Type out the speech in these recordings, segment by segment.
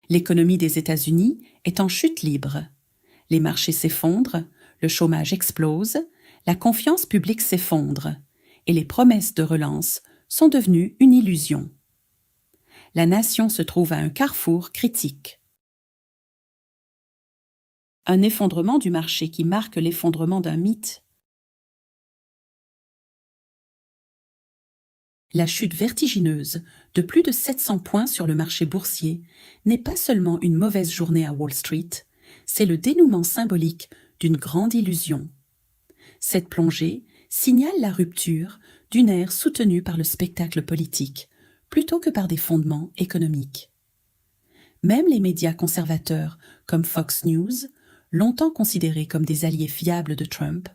L'économie des États-Unis est en chute libre. Les marchés s'effondrent, le chômage explose, la confiance publique s'effondre, et les promesses de relance sont devenues une illusion. La nation se trouve à un carrefour critique. Un effondrement du marché qui marque l'effondrement d'un mythe. La chute vertigineuse de plus de 700 points sur le marché boursier n'est pas seulement une mauvaise journée à Wall Street, c'est le dénouement symbolique d'une grande illusion. Cette plongée signale la rupture d'une ère soutenue par le spectacle politique, plutôt que par des fondements économiques. Même les médias conservateurs, comme Fox News, longtemps considérés comme des alliés fiables de Trump,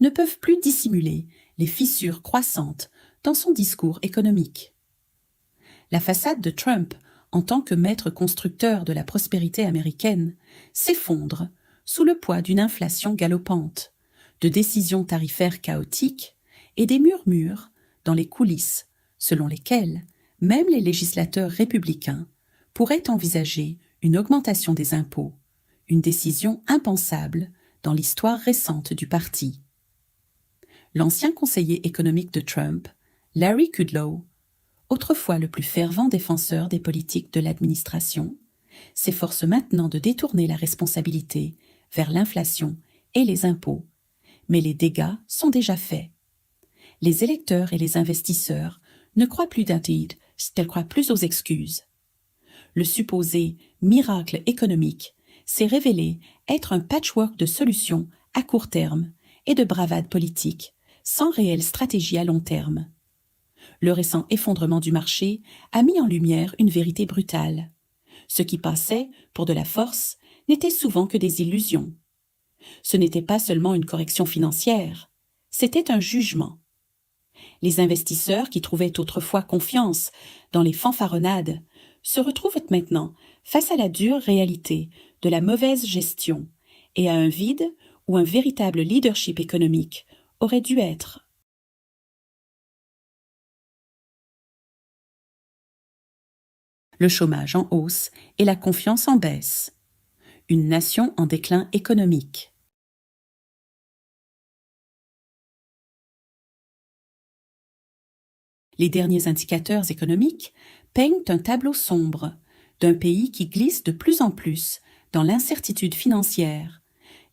ne peuvent plus dissimuler les fissures croissantes dans son discours économique. La façade de Trump, en tant que maître constructeur de la prospérité américaine, s'effondre sous le poids d'une inflation galopante, de décisions tarifaires chaotiques et des murmures dans les coulisses, selon lesquels même les législateurs républicains pourraient envisager une augmentation des impôts, une décision impensable dans l'histoire récente du parti. L'ancien conseiller économique de Trump, Larry Kudlow, autrefois le plus fervent défenseur des politiques de l'administration, s'efforce maintenant de détourner la responsabilité vers l'inflation et les impôts. Mais les dégâts sont déjà faits. Les électeurs et les investisseurs ne croient plus d'indeed, elles croient plus aux excuses. Le supposé miracle économique s'est révélé être un patchwork de solutions à court terme et de bravades politiques, sans réelle stratégie à long terme. Le récent effondrement du marché a mis en lumière une vérité brutale. Ce qui passait pour de la force n'était souvent que des illusions. Ce n'était pas seulement une correction financière, c'était un jugement. Les investisseurs qui trouvaient autrefois confiance dans les fanfaronnades se retrouvent maintenant face à la dure réalité de la mauvaise gestion et à un vide où un véritable leadership économique aurait dû être. Le chômage en hausse et la confiance en baisse. Une nation en déclin économique. Les derniers indicateurs économiques peignent un tableau sombre d'un pays qui glisse de plus en plus dans l'incertitude financière,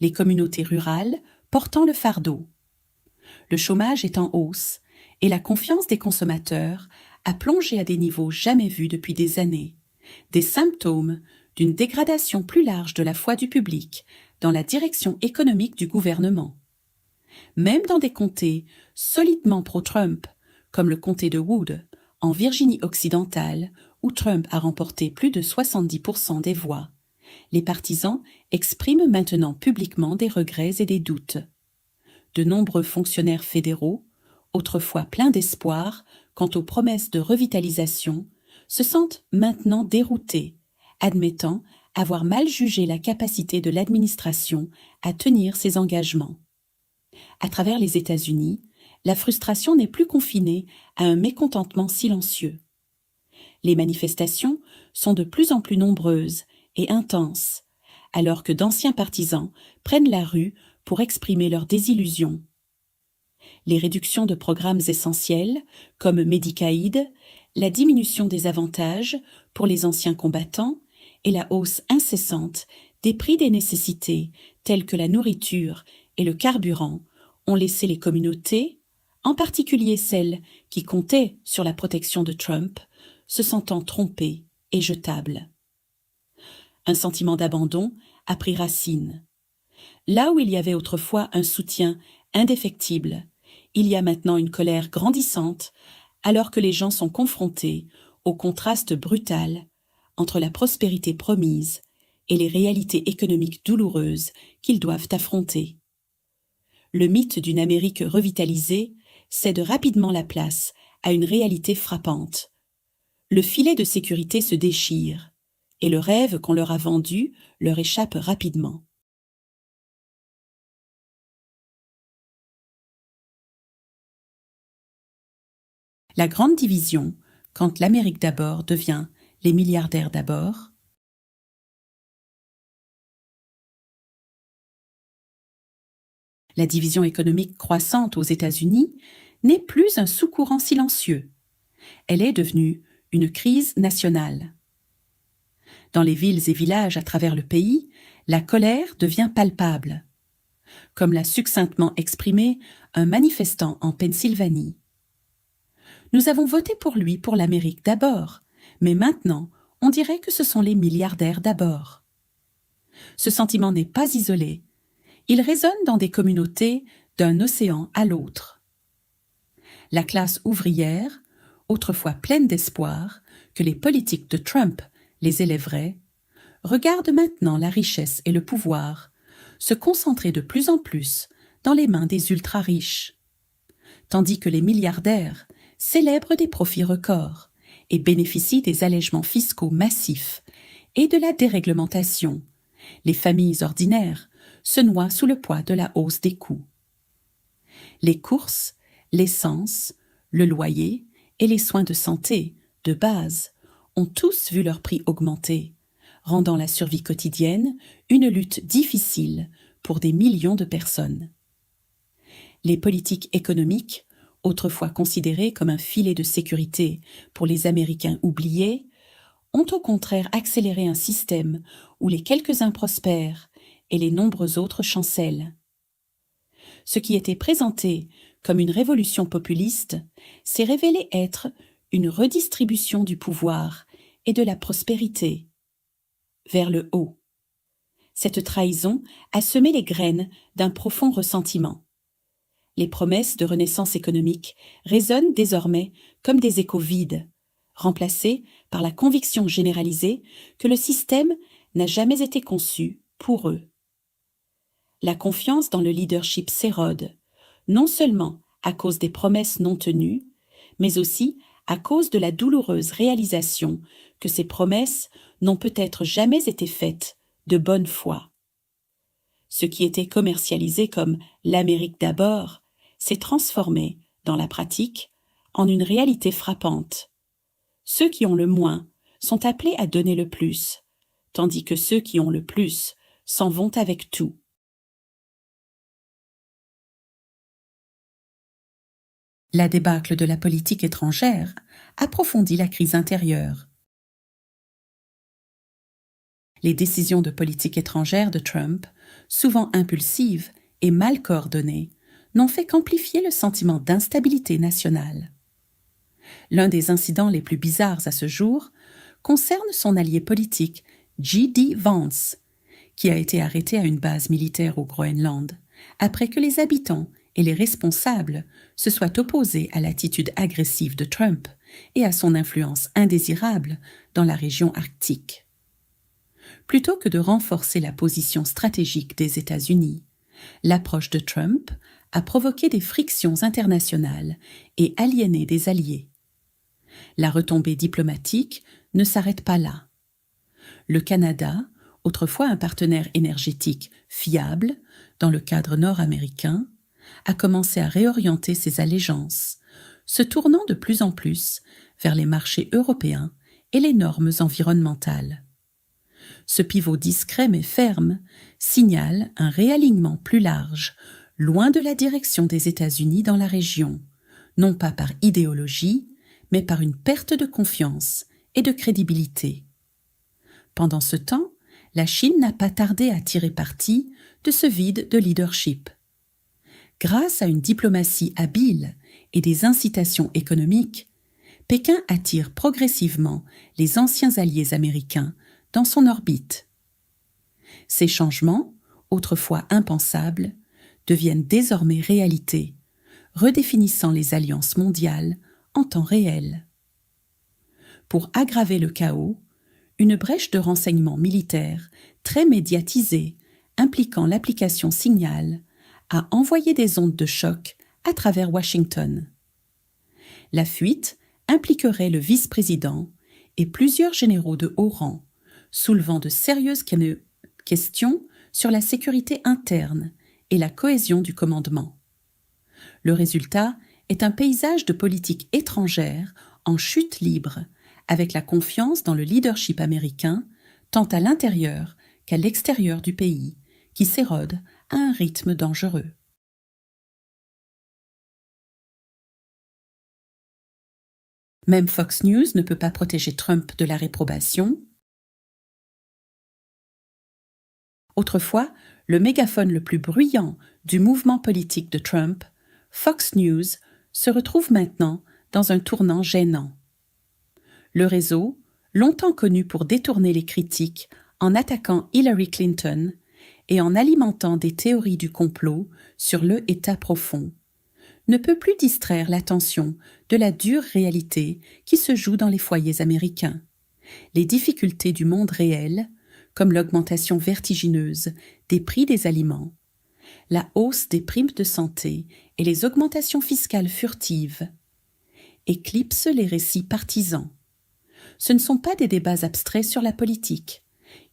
les communautés rurales portant le fardeau. Le chômage est en hausse et la confiance des consommateurs a plongé à des niveaux jamais vus depuis des années, des symptômes d'une dégradation plus large de la foi du public dans la direction économique du gouvernement. Même dans des comtés solidement pro-Trump, comme le comté de Wood, en Virginie occidentale, où Trump a remporté plus de 70% des voix, les partisans expriment maintenant publiquement des regrets et des doutes. De nombreux fonctionnaires fédéraux, autrefois pleins d'espoir quant aux promesses de revitalisation, se sentent maintenant déroutés, admettant avoir mal jugé la capacité de l'administration à tenir ses engagements. À travers les États-Unis, la frustration n'est plus confinée à un mécontentement silencieux. Les manifestations sont de plus en plus nombreuses et intenses, alors que d'anciens partisans prennent la rue pour exprimer leur désillusion. Les réductions de programmes essentiels, comme Medicaid, la diminution des avantages pour les anciens combattants et la hausse incessante des prix des nécessités telles que la nourriture et le carburant ont laissé les communautés, en particulier celles qui comptaient sur la protection de Trump, se sentant trompées et jetables. Un sentiment d'abandon a pris racine. Là où il y avait autrefois un soutien indéfectible, il y a maintenant une colère grandissante alors que les gens sont confrontés au contraste brutal entre la prospérité promise et les réalités économiques douloureuses qu'ils doivent affronter. Le mythe d'une Amérique revitalisée cède rapidement la place à une réalité frappante. Le filet de sécurité se déchire, et le rêve qu'on leur a vendu leur échappe rapidement. La grande division, quand l'Amérique d'abord devient les milliardaires d'abord, La division économique croissante aux États-Unis n'est plus un sous-courant silencieux. Elle est devenue une crise nationale. Dans les villes et villages à travers le pays, la colère devient palpable. Comme l'a succinctement exprimé un manifestant en Pennsylvanie. Nous avons voté pour lui pour l'Amérique d'abord, mais maintenant, on dirait que ce sont les milliardaires d'abord. Ce sentiment n'est pas isolé. Il résonne dans des communautés d'un océan à l'autre. La classe ouvrière, autrefois pleine d'espoir que les politiques de Trump les élèveraient, regarde maintenant la richesse et le pouvoir se concentrer de plus en plus dans les mains des ultra-riches, tandis que les milliardaires célèbrent des profits records et bénéficient des allègements fiscaux massifs et de la déréglementation. Les familles ordinaires se noient sous le poids de la hausse des coûts. Les courses, l'essence, le loyer et les soins de santé, de base, ont tous vu leur prix augmenter, rendant la survie quotidienne une lutte difficile pour des millions de personnes. Les politiques économiques, autrefois considérées comme un filet de sécurité pour les Américains oubliés, ont au contraire accéléré un système où les quelques-uns prospèrent et les nombreux autres chancellent. Ce qui était présenté comme une révolution populiste s'est révélé être une redistribution du pouvoir et de la prospérité vers le haut. Cette trahison a semé les graines d'un profond ressentiment. Les promesses de renaissance économique résonnent désormais comme des échos vides, remplacés par la conviction généralisée que le système n'a jamais été conçu pour eux. La confiance dans le leadership s'érode, non seulement à cause des promesses non tenues, mais aussi à cause de la douloureuse réalisation que ces promesses n'ont peut-être jamais été faites de bonne foi. Ce qui était commercialisé comme l'Amérique d'abord s'est transformé, dans la pratique, en une réalité frappante. Ceux qui ont le moins sont appelés à donner le plus, tandis que ceux qui ont le plus s'en vont avec tout. La débâcle de la politique étrangère approfondit la crise intérieure. Les décisions de politique étrangère de Trump, souvent impulsives et mal coordonnées, n'ont fait qu'amplifier le sentiment d'instabilité nationale. L'un des incidents les plus bizarres à ce jour concerne son allié politique, J.D. Vance, qui a été arrêté à une base militaire au Groenland, après que les habitants et les responsables se soient opposés à l'attitude agressive de Trump et à son influence indésirable dans la région arctique. Plutôt que de renforcer la position stratégique des États-Unis, l'approche de Trump a provoqué des frictions internationales et aliéné des alliés. La retombée diplomatique ne s'arrête pas là. Le Canada, autrefois un partenaire énergétique fiable dans le cadre nord-américain, a commencé à réorienter ses allégeances, se tournant de plus en plus vers les marchés européens et les normes environnementales. Ce pivot discret mais ferme signale un réalignement plus large, loin de la direction des États-Unis dans la région, non pas par idéologie, mais par une perte de confiance et de crédibilité. Pendant ce temps, la Chine n'a pas tardé à tirer parti de ce vide de leadership. Grâce à une diplomatie habile et des incitations économiques, Pékin attire progressivement les anciens alliés américains dans son orbite. Ces changements, autrefois impensables, deviennent désormais réalité, redéfinissant les alliances mondiales en temps réel. Pour aggraver le chaos, une brèche de renseignement militaire très médiatisée, impliquant l'application Signal, a envoyé des ondes de choc à travers Washington. La fuite impliquerait le vice-président et plusieurs généraux de haut rang, soulevant de sérieuses questions sur la sécurité interne et la cohésion du commandement. Le résultat est un paysage de politique étrangère en chute libre, avec la confiance dans le leadership américain, tant à l'intérieur qu'à l'extérieur du pays, qui s'érode à un rythme dangereux. Même Fox News ne peut pas protéger Trump de la réprobation. Autrefois, le mégaphone le plus bruyant du mouvement politique de Trump, Fox News se retrouve maintenant dans un tournant gênant. Le réseau, longtemps connu pour détourner les critiques en attaquant Hillary Clinton et en alimentant des théories du complot sur le État profond, ne peut plus distraire l'attention de la dure réalité qui se joue dans les foyers américains. Les difficultés du monde réel, comme l'augmentation vertigineuse des prix des aliments, la hausse des primes de santé et les augmentations fiscales furtives, éclipsent les récits partisans. Ce ne sont pas des débats abstraits sur la politique.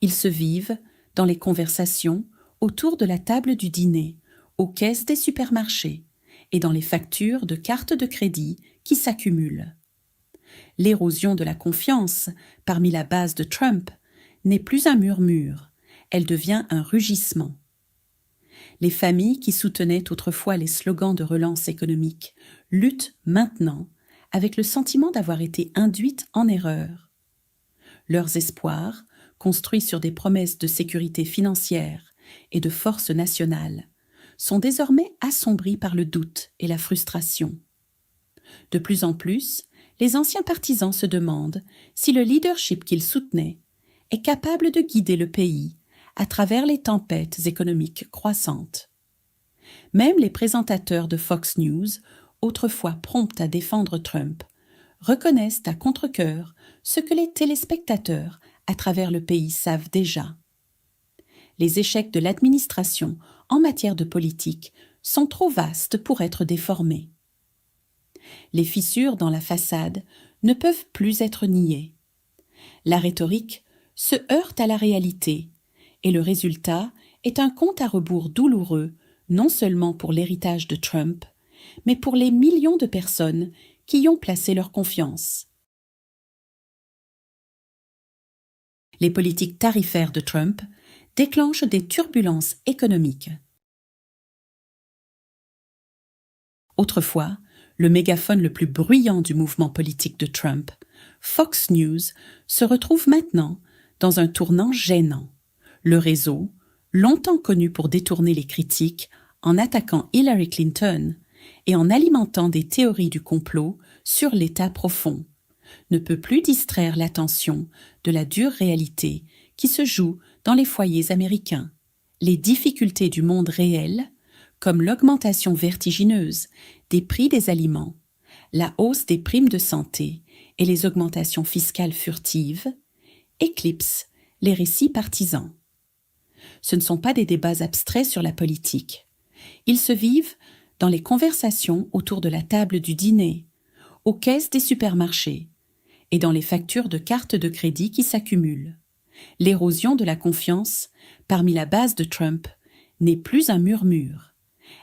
Ils se vivent dans les conversations autour de la table du dîner, aux caisses des supermarchés et dans les factures de cartes de crédit qui s'accumulent. L'érosion de la confiance parmi la base de Trump n'est plus un murmure, elle devient un rugissement. Les familles qui soutenaient autrefois les slogans de relance économique luttent maintenant avec le sentiment d'avoir été induites en erreur. Leurs espoirs, construits sur des promesses de sécurité financière et de force nationale, sont désormais assombris par le doute et la frustration. De plus en plus, les anciens partisans se demandent si le leadership qu'ils soutenaient est capable de guider le pays à travers les tempêtes économiques croissantes. Même les présentateurs de Fox News, autrefois prompts à défendre Trump, reconnaissent à contre-cœur ce que les téléspectateurs à travers le pays savent déjà. Les échecs de l'administration en matière de politique sont trop vastes pour être déformés. Les fissures dans la façade ne peuvent plus être niées. La rhétorique se heurte à la réalité, et le résultat est un compte à rebours douloureux, non seulement pour l'héritage de Trump, mais pour les millions de personnes qui y ont placé leur confiance. Les politiques tarifaires de Trump déclenchent des turbulences économiques. Autrefois, le mégaphone le plus bruyant du mouvement politique de Trump, Fox News se retrouve maintenant dans un tournant gênant. Le réseau, longtemps connu pour détourner les critiques en attaquant Hillary Clinton et en alimentant des théories du complot sur l'État profond, ne peut plus distraire l'attention de la dure réalité qui se joue dans les foyers américains. Les difficultés du monde réel, comme l'augmentation vertigineuse des prix des aliments, la hausse des primes de santé et les augmentations fiscales furtives, éclipsent les récits partisans. Ce ne sont pas des débats abstraits sur la politique. Ils se vivent dans les conversations autour de la table du dîner, aux caisses des supermarchés et dans les factures de cartes de crédit qui s'accumulent. L'érosion de la confiance parmi la base de Trump n'est plus un murmure.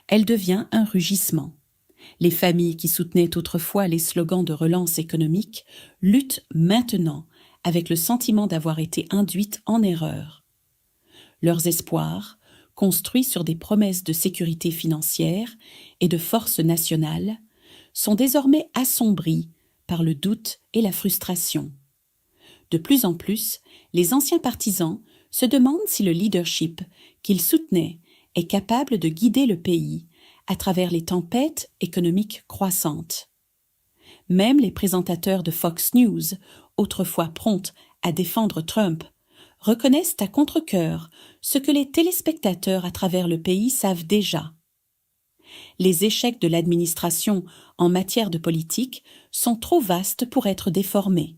Elle devient un rugissement. Les familles qui soutenaient autrefois les slogans de relance économique luttent maintenant avec le sentiment d'avoir été induites en erreur. Leurs espoirs, construits sur des promesses de sécurité financière et de force nationale, sont désormais assombris par le doute et la frustration. De plus en plus, les anciens partisans se demandent si le leadership qu'ils soutenaient est capable de guider le pays à travers les tempêtes économiques croissantes. Même les présentateurs de Fox News, autrefois prompts à défendre Trump, reconnaissent à contre-cœur ce que les téléspectateurs à travers le pays savent déjà. Les échecs de l'administration en matière de politique sont trop vastes pour être déformés.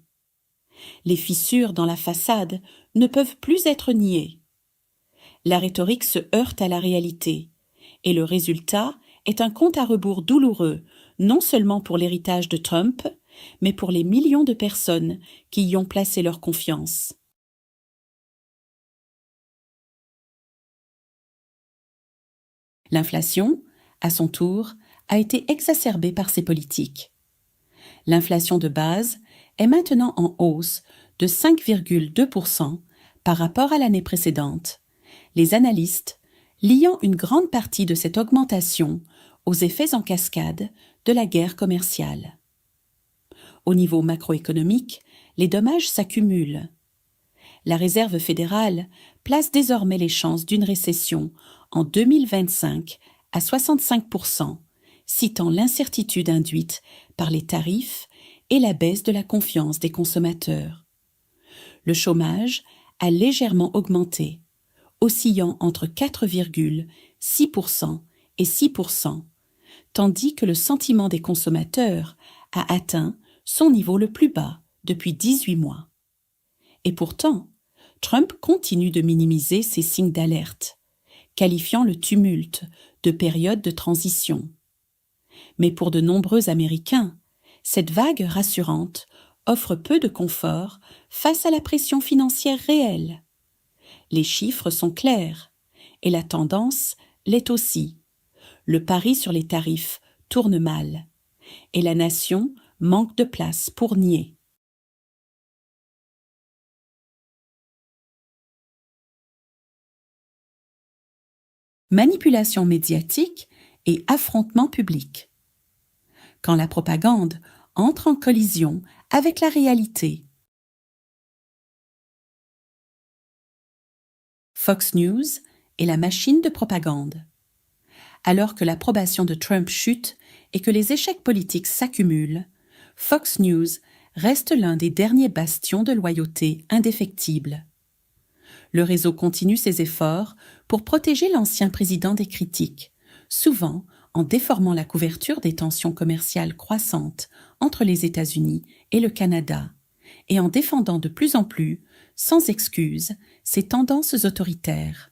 Les fissures dans la façade ne peuvent plus être niées. La rhétorique se heurte à la réalité, et le résultat est un compte à rebours douloureux, non seulement pour l'héritage de Trump, mais pour les millions de personnes qui y ont placé leur confiance. L'inflation, à son tour, a été exacerbée par ces politiques. L'inflation de base est maintenant en hausse de 5,2% par rapport à l'année précédente, les analystes liant une grande partie de cette augmentation aux effets en cascade de la guerre commerciale. Au niveau macroéconomique, les dommages s'accumulent. La Réserve fédérale place désormais les chances d'une récession en 2025 à 65%, citant l'incertitude induite par les tarifs et la baisse de la confiance des consommateurs. Le chômage a légèrement augmenté, oscillant entre 4,6% et 6%, tandis que le sentiment des consommateurs a atteint son niveau le plus bas depuis 18 mois. Et pourtant, Trump continue de minimiser ces signes d'alerte, qualifiant le tumulte de période de transition. Mais pour de nombreux Américains, cette vague rassurante offre peu de confort face à la pression financière réelle. Les chiffres sont clairs, et la tendance l'est aussi. Le pari sur les tarifs tourne mal, et la nation manque de place pour nier. Manipulation médiatique et affrontement public. Quand la propagande entre en collision avec la réalité. Fox News est la machine de propagande. Alors que l'approbation de Trump chute et que les échecs politiques s'accumulent, Fox News reste l'un des derniers bastions de loyauté indéfectible. Le réseau continue ses efforts pour protéger l'ancien président des critiques, souvent en déformant la couverture des tensions commerciales croissantes entre les États-Unis et le Canada, et en défendant de plus en plus, sans excuse, ses tendances autoritaires.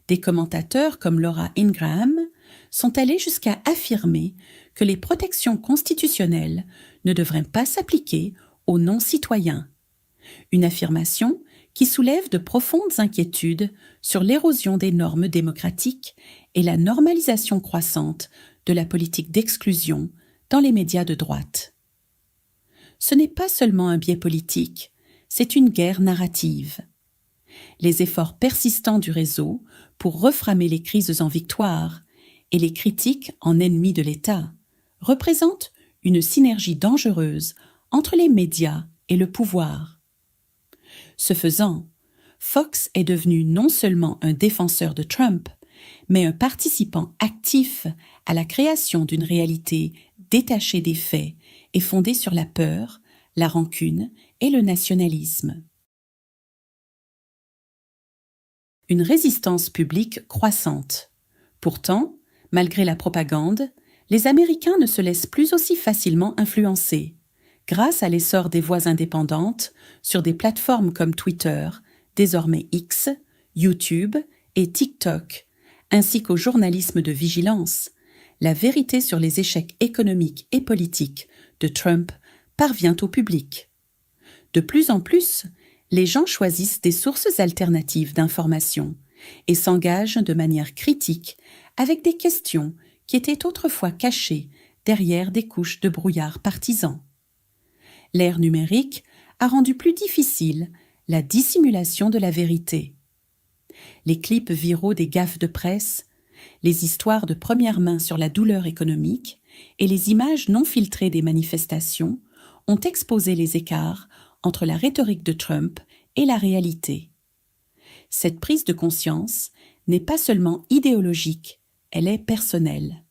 Des commentateurs comme Laura Ingraham sont allés jusqu'à affirmer que les protections constitutionnelles ne devraient pas s'appliquer aux non-citoyens. Une affirmation qui soulève de profondes inquiétudes sur l'érosion des normes démocratiques et la normalisation croissante de la politique d'exclusion dans les médias de droite. Ce n'est pas seulement un biais politique, c'est une guerre narrative. Les efforts persistants du réseau pour reframer les crises en victoire et les critiques en ennemis de l'État représentent une synergie dangereuse entre les médias et le pouvoir. Ce faisant, Fox est devenu non seulement un défenseur de Trump, mais un participant actif à la création d'une réalité détachée des faits et fondée sur la peur, la rancune et le nationalisme. Une résistance publique croissante. Pourtant, malgré la propagande, les Américains ne se laissent plus aussi facilement influencer. Grâce à l'essor des voix indépendantes sur des plateformes comme Twitter, désormais X, YouTube et TikTok, ainsi qu'au journalisme de vigilance, la vérité sur les échecs économiques et politiques de Trump parvient au public. De plus en plus, les gens choisissent des sources alternatives d'information et s'engagent de manière critique avec des questions qui étaient autrefois cachées derrière des couches de brouillard partisan. L'ère numérique a rendu plus difficile la dissimulation de la vérité. Les clips viraux des gaffes de presse, les histoires de première main sur la douleur économique et les images non filtrées des manifestations ont exposé les écarts entre la rhétorique de Trump et la réalité. Cette prise de conscience n'est pas seulement idéologique, elle est personnelle.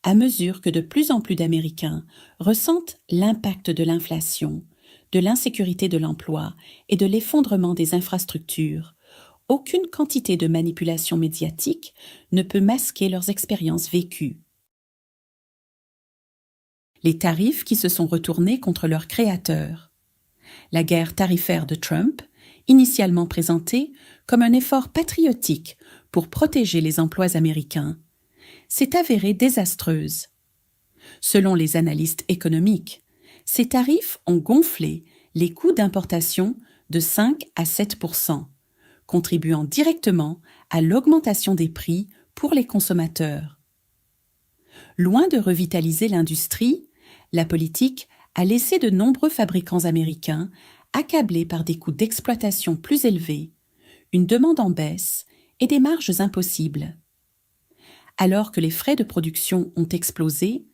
À mesure que de plus en plus d'Américains ressentent l'impact de l'inflation, de l'insécurité de l'emploi et de l'effondrement des infrastructures, aucune quantité de manipulation médiatique ne peut masquer leurs expériences vécues. Les tarifs qui se sont retournés contre leurs créateurs. La guerre tarifaire de Trump, initialement présentée comme un effort patriotique pour protéger les emplois américains, s'est avérée désastreuse. Selon les analystes économiques, ces tarifs ont gonflé les coûts d'importation de 5 à 7%, contribuant directement à l'augmentation des prix pour les consommateurs. Loin de revitaliser l'industrie, la politique a laissé de nombreux fabricants américains accablés par des coûts d'exploitation plus élevés, une demande en baisse et des marges impossibles. Alors que les frais de production ont explosé,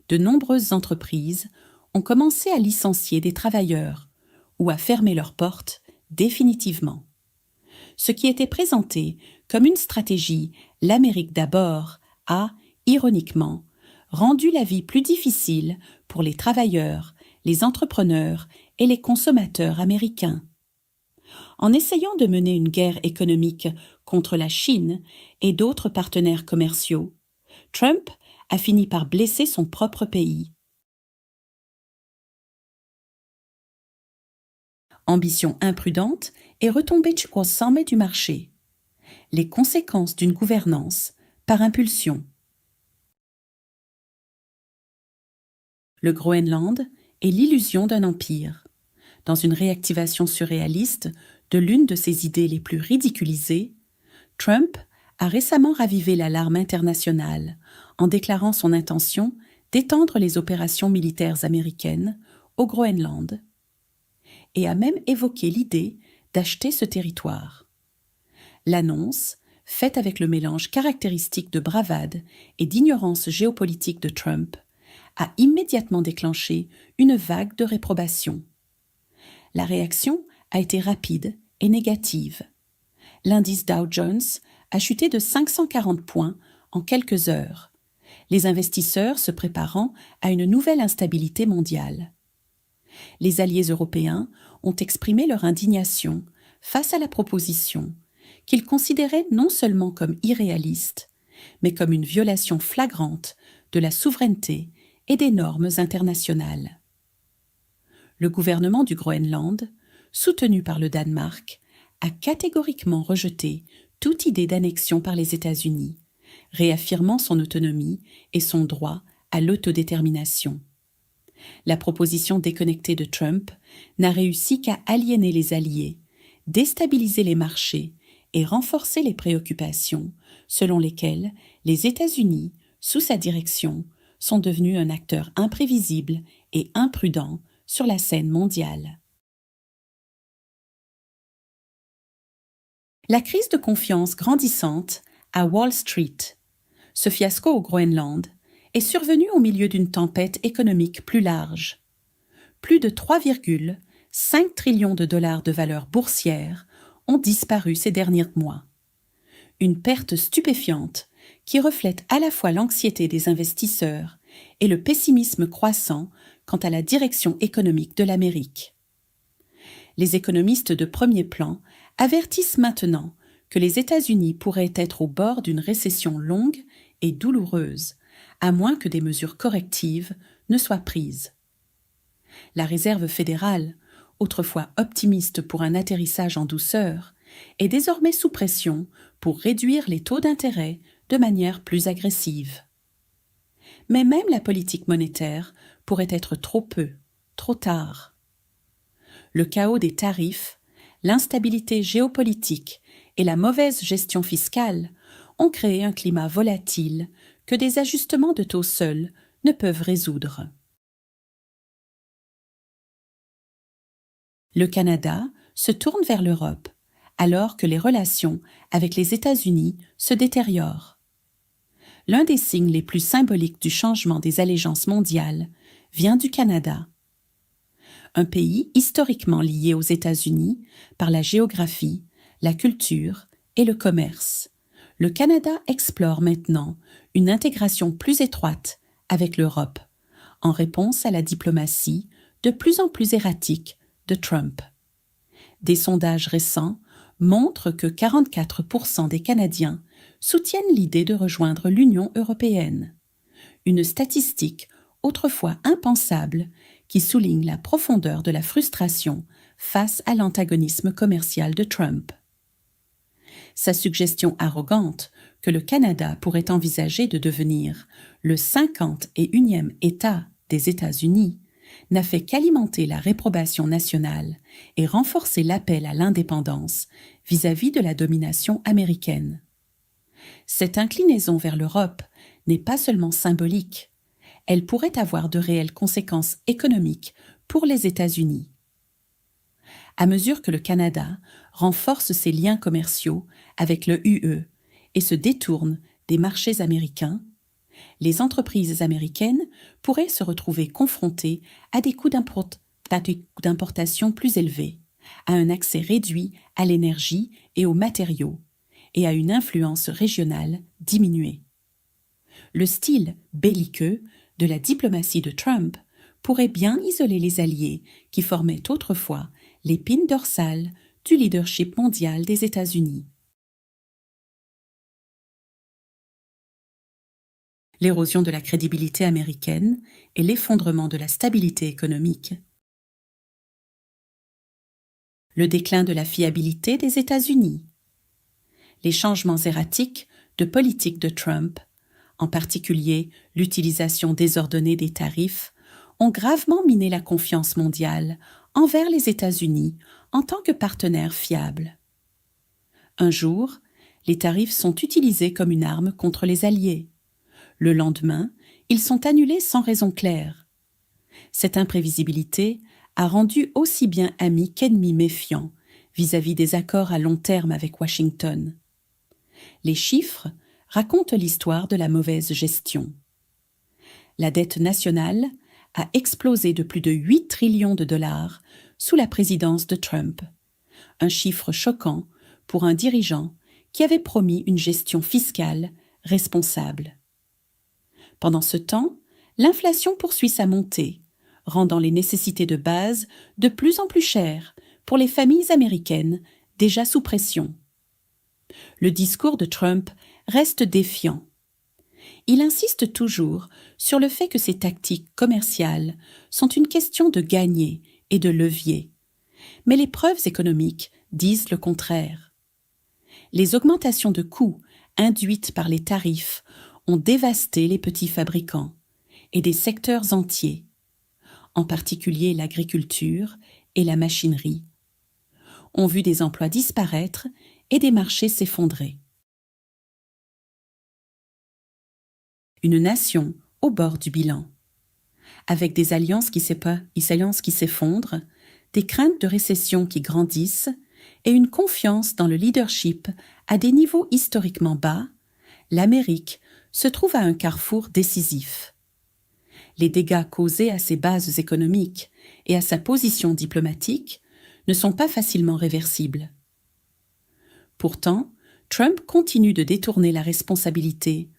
de nombreuses entreprises ont commencé à licencier des travailleurs ou à fermer leurs portes définitivement. Ce qui était présenté comme une stratégie « l'Amérique d'abord » a, ironiquement, rendu la vie plus difficile pour les travailleurs, les entrepreneurs et les consommateurs américains. En essayant de mener une guerre économique contre la Chine et d'autres partenaires commerciaux, Trump a fini par blesser son propre pays. Ambition imprudente et retombée au sommet du marché. Les conséquences d'une gouvernance par impulsion. Le Groenland est l'illusion d'un empire. Dans une réactivation surréaliste de l'une de ses idées les plus ridiculisées, Trump a récemment ravivé l'alarme internationale en déclarant son intention d'étendre les opérations militaires américaines au Groenland et a même évoqué l'idée d'acheter ce territoire. L'annonce, faite avec le mélange caractéristique de bravade et d'ignorance géopolitique de Trump, a immédiatement déclenché une vague de réprobation. La réaction a été rapide et négative. L'indice Dow Jones a chuté de 540 points en quelques heures, les investisseurs se préparant à une nouvelle instabilité mondiale. Les alliés européens ont exprimé leur indignation face à la proposition, qu'ils considéraient non seulement comme irréaliste, mais comme une violation flagrante de la souveraineté et des normes internationales. Le gouvernement du Groenland, soutenu par le Danemark, a catégoriquement rejeté toute idée d'annexion par les États-Unis, réaffirmant son autonomie et son droit à l'autodétermination. La proposition déconnectée de Trump n'a réussi qu'à aliéner les alliés, déstabiliser les marchés et renforcer les préoccupations selon lesquelles les États-Unis, sous sa direction, sont devenus un acteur imprévisible et imprudent sur la scène mondiale. La crise de confiance grandissante à Wall Street. Ce fiasco au Groenland est survenu au milieu d'une tempête économique plus large. Plus de 3,5 trillions de dollars de valeur boursière ont disparu ces derniers mois. Une perte stupéfiante qui reflète à la fois l'anxiété des investisseurs et le pessimisme croissant quant à la direction économique de l'Amérique. Les économistes de premier plan avertissent maintenant que les États-Unis pourraient être au bord d'une récession longue et douloureuse, à moins que des mesures correctives ne soient prises. La Réserve fédérale, autrefois optimiste pour un atterrissage en douceur, est désormais sous pression pour réduire les taux d'intérêt de manière plus agressive. Mais même la politique monétaire pourrait être trop peu, trop tard. Le chaos des tarifs, l'instabilité géopolitique et la mauvaise gestion fiscale ont créé un climat volatile que des ajustements de taux seuls ne peuvent résoudre. Le Canada se tourne vers l'Europe, alors que les relations avec les États-Unis se détériorent. L'un des signes les plus symboliques du changement des allégeances mondiales vient du Canada. Un pays historiquement lié aux États-Unis par la géographie, la culture et le commerce. Le Canada explore maintenant une intégration plus étroite avec l'Europe, en réponse à la diplomatie de plus en plus erratique de Trump. Des sondages récents montrent que 44% des Canadiens soutiennent l'idée de rejoindre l'Union européenne. Une statistique autrefois impensable qui souligne la profondeur de la frustration face à l'antagonisme commercial de Trump. Sa suggestion arrogante que le Canada pourrait envisager de devenir le 51e État des États-Unis n'a fait qu'alimenter la réprobation nationale et renforcer l'appel à l'indépendance vis-à-vis de la domination américaine. Cette inclinaison vers l'Europe n'est pas seulement symbolique, elle pourrait avoir de réelles conséquences économiques pour les États-Unis. À mesure que le Canada renforce ses liens commerciaux avec le UE et se détourne des marchés américains, Les entreprises américaines pourraient se retrouver confrontées à des coûts d'importation plus élevés, à un accès réduit à l'énergie et aux matériaux, et à une influence régionale diminuée. Le style belliqueux de la diplomatie de Trump pourrait bien isoler les alliés qui formaient autrefois l'épine dorsale du leadership mondial des États-Unis. L'érosion de la crédibilité américaine et l'effondrement de la stabilité économique. Le déclin de la fiabilité des États-Unis. Les changements erratiques de politique de Trump, en particulier l'utilisation désordonnée des tarifs, ont gravement miné la confiance mondiale envers les États-Unis en tant que partenaire fiable. Un jour, les tarifs sont utilisés comme une arme contre les alliés. Le lendemain, ils sont annulés sans raison claire. Cette imprévisibilité a rendu aussi bien amis qu'ennemis méfiants vis-à-vis des accords à long terme avec Washington. Les chiffres racontent l'histoire de la mauvaise gestion. La dette nationale a explosé de plus de 8 trillions de dollars sous la présidence de Trump, un chiffre choquant pour un dirigeant qui avait promis une gestion fiscale responsable. Pendant ce temps, l'inflation poursuit sa montée, rendant les nécessités de base de plus en plus chères pour les familles américaines déjà sous pression. Le discours de Trump reste défiant. Il insiste toujours sur le fait que ses tactiques commerciales sont une question de gagner et de levier. Mais les preuves économiques disent le contraire. Les augmentations de coûts induites par les tarifs ont dévasté les petits fabricants et des secteurs entiers, en particulier l'agriculture et la machinerie, ont vu des emplois disparaître et des marchés s'effondrer. Une nation au bord du bilan, avec des alliances qui s'effondrent, des craintes de récession qui grandissent et une confiance dans le leadership à des niveaux historiquement bas, l'Amérique se trouve à un carrefour décisif. Les dégâts causés à ses bases économiques et à sa position diplomatique ne sont pas facilement réversibles. Pourtant, Trump continue de détourner la responsabilité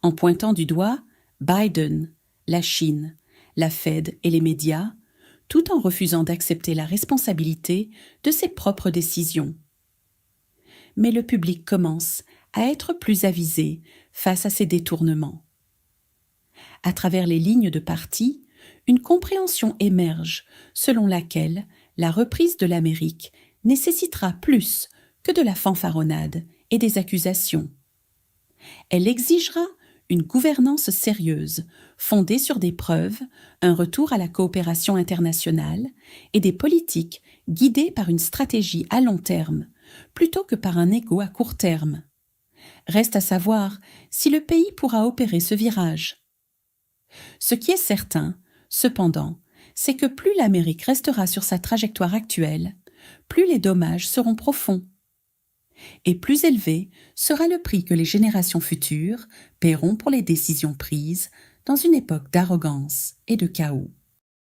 en pointant du doigt Biden, la Chine, la Fed et les médias, tout en refusant d'accepter la responsabilité de ses propres décisions. Mais le public commence à être plus avisé face à ces détournements. À travers les lignes de parti, une compréhension émerge selon laquelle la reprise de l'Amérique nécessitera plus que de la fanfaronnade et des accusations. Elle exigera une gouvernance sérieuse, fondée sur des preuves, un retour à la coopération internationale et des politiques guidées par une stratégie à long terme, plutôt que par un ego à court terme. Reste à savoir si le pays pourra opérer ce virage. Ce qui est certain, cependant, c'est que plus l'Amérique restera sur sa trajectoire actuelle, plus les dommages seront profonds. Et plus élevé sera le prix que les générations futures paieront pour les décisions prises dans une époque d'arrogance et de chaos.